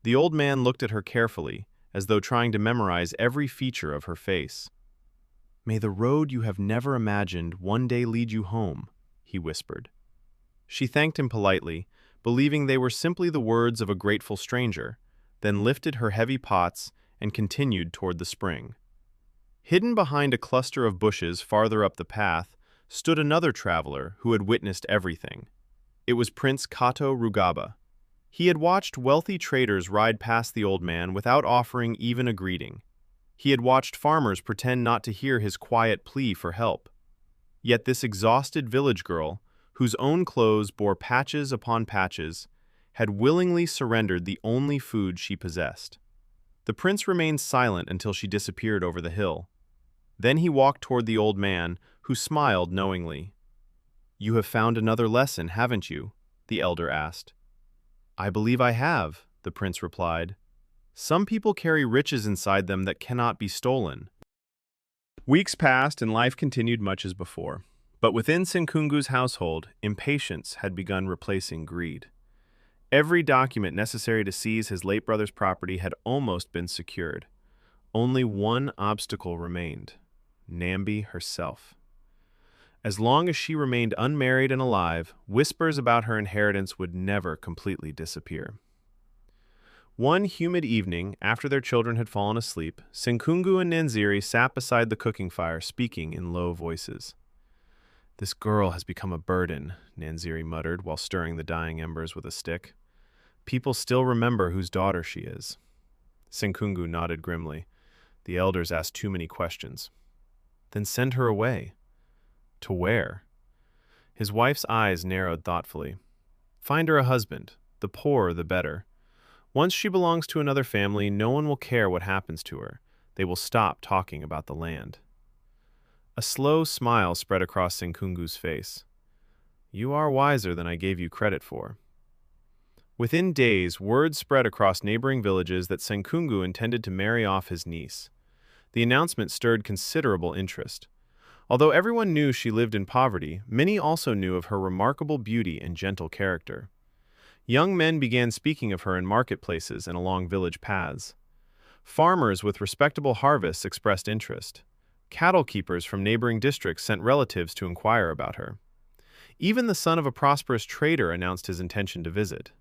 The old man looked at her carefully, as though trying to memorize every feature of her face. "May the road you have never imagined one day lead you home," he whispered. She thanked him politely, believing they were simply the words of a grateful stranger, then lifted her heavy pots and continued toward the spring. Hidden behind a cluster of bushes farther up the path stood another traveler who had witnessed everything. It was Prince Kato Rugaba. He had watched wealthy traders ride past the old man without offering even a greeting. He had watched farmers pretend not to hear his quiet plea for help. Yet this exhausted village girl, whose own clothes bore patches upon patches, had willingly surrendered the only food she possessed. The prince remained silent until she disappeared over the hill. Then he walked toward the old man, who smiled knowingly. "You have found another lesson, haven't you?" the elder asked. "I believe I have," the prince replied. "Some people carry riches inside them that cannot be stolen." Weeks passed and life continued much as before. But within Senkungu's household, impatience had begun replacing greed. Every document necessary to seize his late brother's property had almost been secured. Only one obstacle remained: Nambi herself. As long as she remained unmarried and alive, whispers about her inheritance would never completely disappear. One humid evening, after their children had fallen asleep, Senkungu and Nanziri sat beside the cooking fire, speaking in low voices. "This girl has become a burden," Nanziri muttered while stirring the dying embers with a stick. "People still remember whose daughter she is." Senkungu nodded grimly. "The elders asked too many questions." "Then send her away." "To where?" His wife's eyes narrowed thoughtfully. "Find her a husband. The poorer the better. Once she belongs to another family, no one will care what happens to her. They will stop talking about the land." A slow smile spread across Senkungu's face. "You are wiser than I gave you credit for." Within days, word spread across neighboring villages that Senkungu intended to marry off his niece. The announcement stirred considerable interest. Although everyone knew she lived in poverty, many also knew of her remarkable beauty and gentle character. Young men began speaking of her in marketplaces and along village paths. Farmers with respectable harvests expressed interest. Cattle keepers from neighboring districts sent relatives to inquire about her. Even the son of a prosperous trader announced his intention to visit.